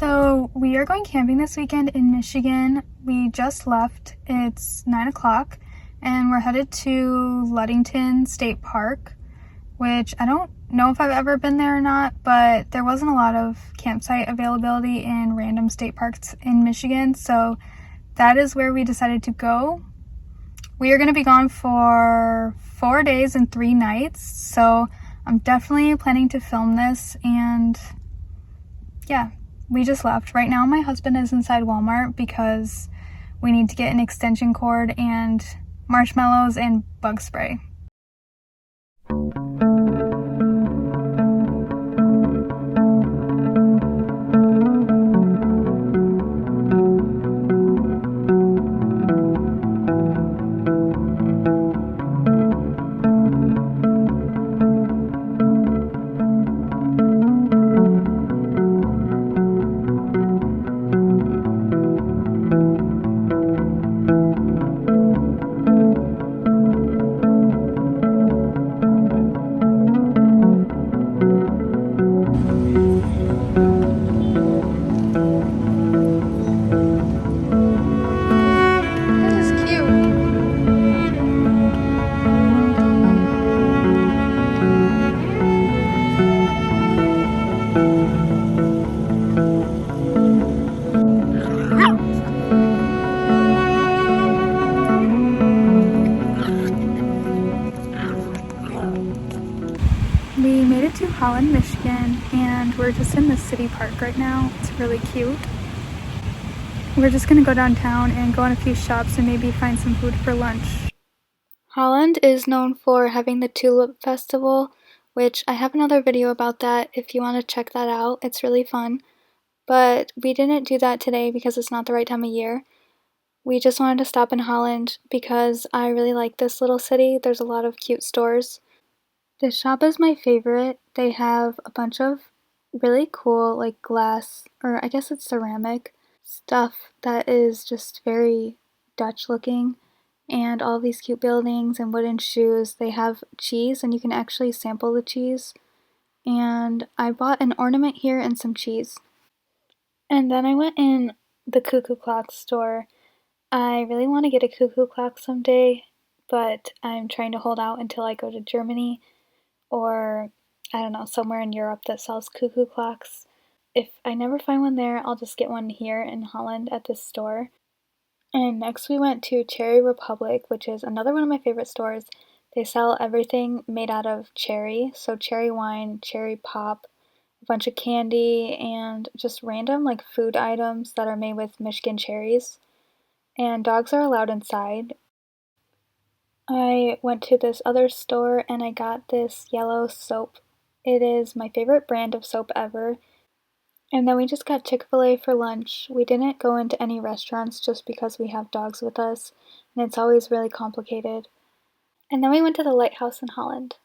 So we are going camping this weekend in Michigan. We just left. It's 9 o'clock and we're headed to Ludington State Park, which I don't know if I've ever been there or not, but there wasn't a lot of campsite availability in random state parks in Michigan, so that is where we decided to go. We are going to be gone for 4 days and 3 nights, so I'm definitely planning to film this, and yeah, we just left. Right now my husband is inside Walmart because we need to get an extension cord and marshmallows and bug spray. We made it to Holland, Michigan, and we're just in the city park right now. It's really cute. We're just gonna go downtown and go in a few shops and maybe find some food for lunch. Holland is known for having the Tulip Festival, which I have another video about that if you want to check that out. It's really fun. But we didn't do that today because it's not the right time of year. We just wanted to stop in Holland because I really like this little city. There's a lot of cute stores. This shop is my favorite. They have a bunch of really cool like glass, or I guess it's ceramic, stuff that is just very Dutch looking, and all these cute buildings and wooden shoes. They have cheese and you can actually sample the cheese, and I bought an ornament here and some cheese. And then I went in the cuckoo clock store. I really want to get a cuckoo clock someday, but I'm trying to hold out until I go to Germany or, I don't know, somewhere in Europe that sells cuckoo clocks. If I never find one there, I'll just get one here in Holland at this store. And next we went to Cherry Republic, which is another one of my favorite stores. They sell everything made out of cherry, so cherry wine, cherry pop, a bunch of candy, and just random like food items that are made with Michigan cherries. And dogs are allowed inside. I went to this other store and I got this yellow soap. It is my favorite brand of soap ever. And then we just got Chick-fil-A for lunch. We didn't go into any restaurants just because we have dogs with us, and it's always really complicated. And then we went to the lighthouse in Holland.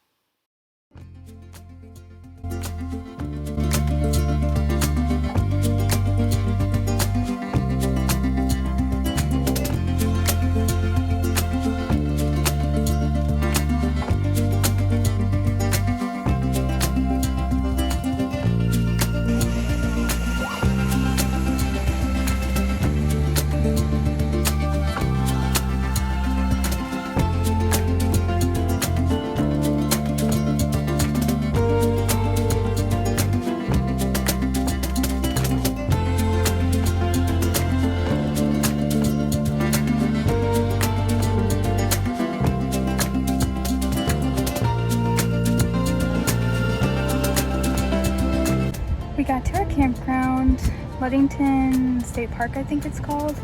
We got to our campground, Ludington State Park I think it's called,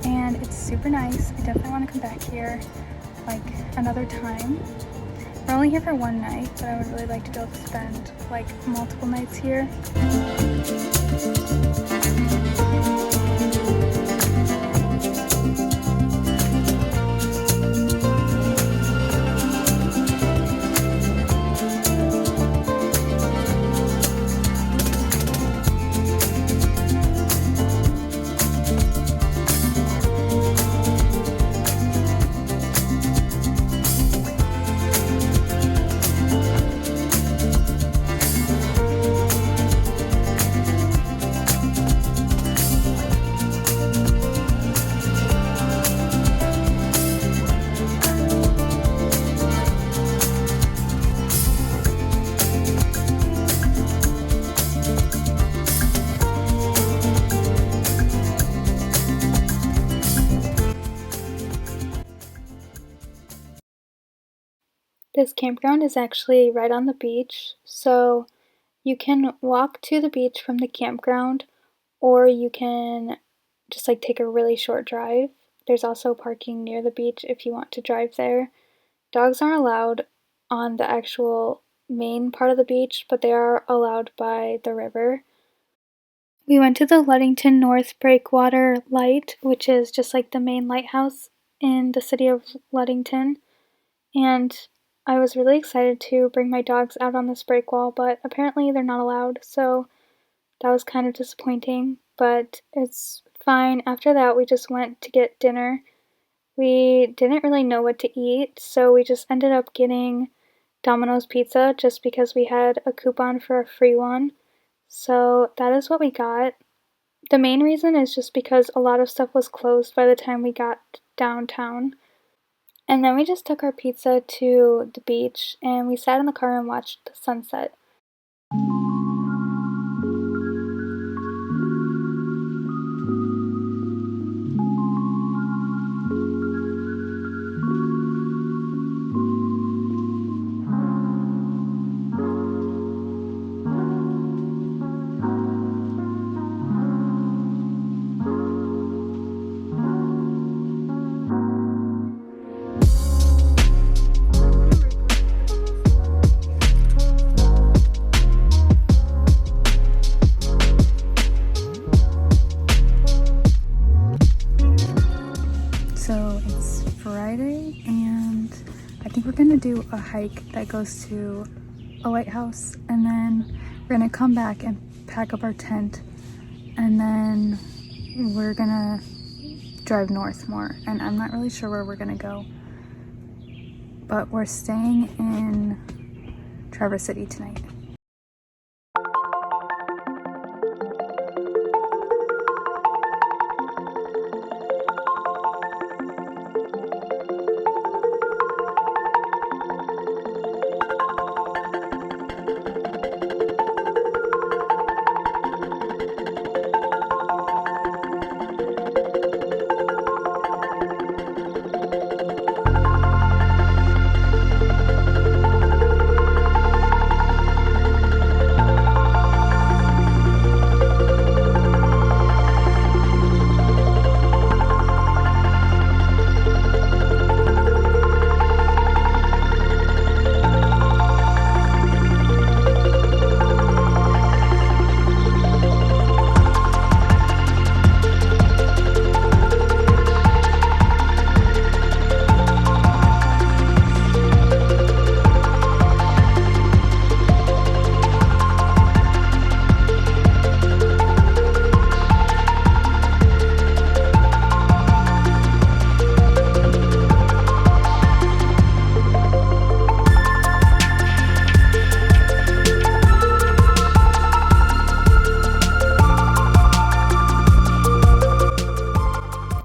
and it's super nice. I definitely want to come back here like another time. We're only here for one night, but I would really like to be able to spend like multiple nights here. This campground is actually right on the beach, so you can walk to the beach from the campground, or you can just like take a really short drive. There's also parking near the beach if you want to drive there. Dogs aren't allowed on the actual main part of the beach, but they are allowed by the river. We went to the Ludington North Breakwater Light, which is just like the main lighthouse in the city of Ludington, and I was really excited to bring my dogs out on this breakwall, but apparently they're not allowed, so that was kind of disappointing, but it's fine. After that, we just went to get dinner. We didn't really know what to eat, so we just ended up getting Domino's pizza just because we had a coupon for a free one. So that is what we got. The main reason is just because a lot of stuff was closed by the time we got downtown. And then we just took our pizza to the beach and we sat in the car and watched the sunset. So it's Friday and I think we're gonna do a hike that goes to a lighthouse, and then we're gonna come back and pack up our tent, and then we're gonna drive north more, and I'm not really sure where we're gonna go, but we're staying in Traverse City tonight.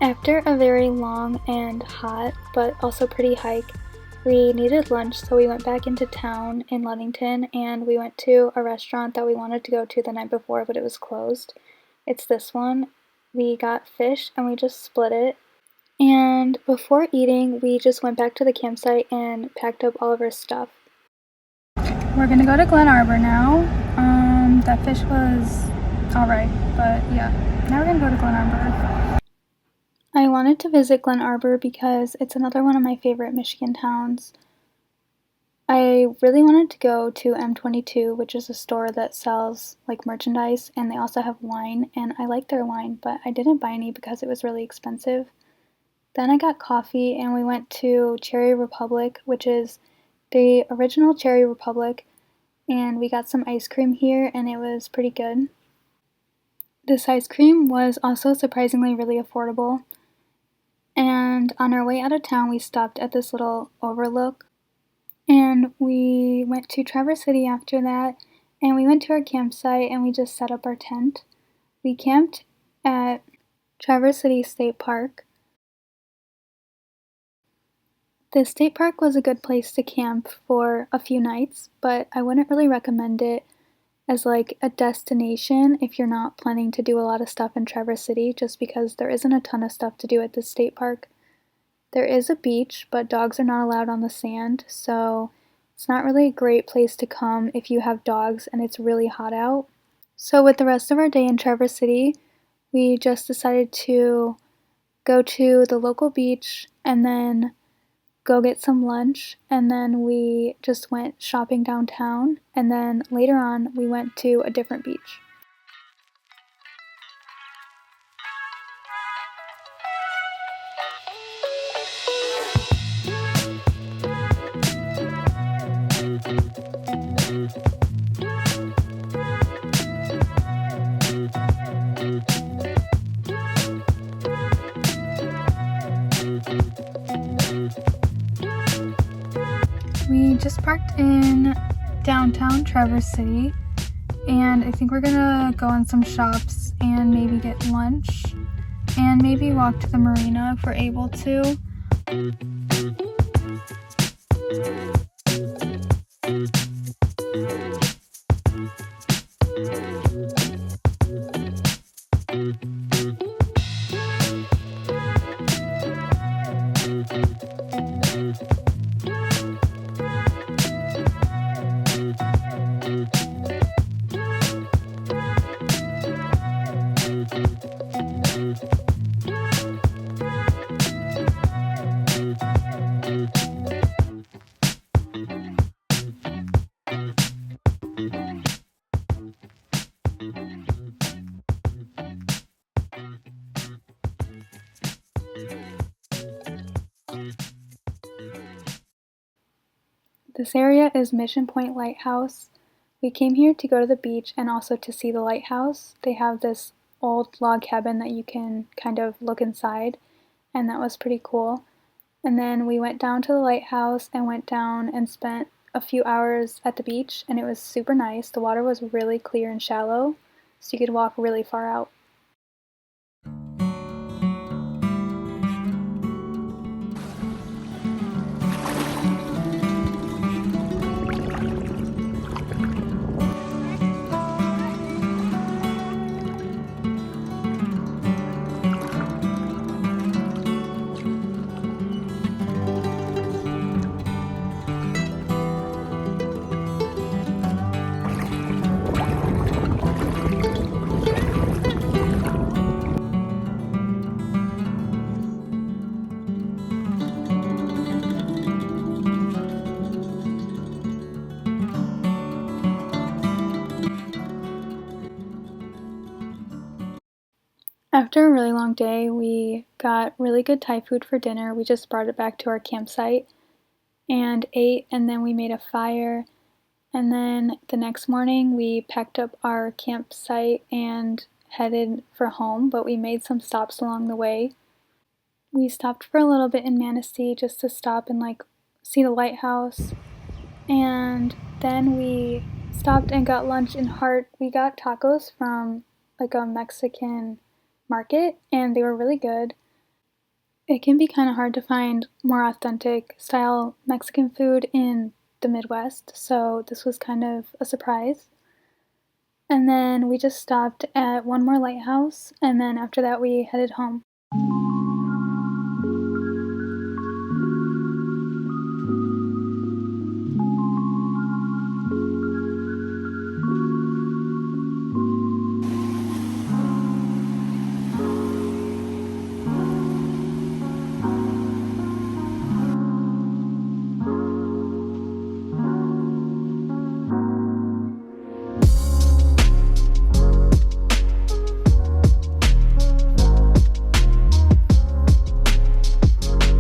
After a very long and hot, but also pretty hike, we needed lunch, so we went back into town in Ludington and we went to a restaurant that we wanted to go to the night before, but it was closed. It's this one. We got fish and we just split it. And before eating, we just went back to the campsite and packed up all of our stuff. We're gonna go to Glen Arbor now. That fish was alright, but yeah. Now we're gonna go to Glen Arbor. I wanted to visit Glen Arbor because it's another one of my favorite Michigan towns. I really wanted to go to M22, which is a store that sells like merchandise, and they also have wine, and I like their wine, but I didn't buy any because it was really expensive. Then I got coffee and we went to Cherry Republic, which is the original Cherry Republic, and we got some ice cream here and it was pretty good. This ice cream was also surprisingly really affordable. And on our way out of town, we stopped at this little overlook, and we went to Traverse City after that, and we went to our campsite and we just set up our tent. We camped at Traverse City State Park. The state park was a good place to camp for a few nights, but I wouldn't really recommend it as like a destination if you're not planning to do a lot of stuff in Traverse City, just because there isn't a ton of stuff to do at the state park. There is a beach, but dogs are not allowed on the sand, so It's not really a great place to come if you have dogs and it's really hot out. So with the rest of our day in Traverse City, we just decided to go to the local beach and then go get some lunch, and then we just went shopping downtown, and then later on we went to a different beach. We just parked in downtown Traverse City, and I think we're gonna go in some shops and maybe get lunch and maybe walk to the marina if we're able to. This area is Mission Point Lighthouse. We came here to go to the beach and also to see the lighthouse. They have this old log cabin that you can kind of look inside, and that was pretty cool. And then we went down to the lighthouse and went down and spent a few hours at the beach, and it was super nice. The water was really clear and shallow, so you could walk really far out. After a really long day, we got really good Thai food for dinner. We just brought it back to our campsite and ate, and then we made a fire. And then the next morning, we packed up our campsite and headed for home, but we made some stops along the way. We stopped for a little bit in Manistee just to stop and see the lighthouse. And then we stopped and got lunch in Hart. We got tacos from a Mexican market, and they were really good. It can be kind of hard to find more authentic style Mexican food in the Midwest, so this was kind of a surprise. And then we just stopped at one more lighthouse, and then after that we headed home.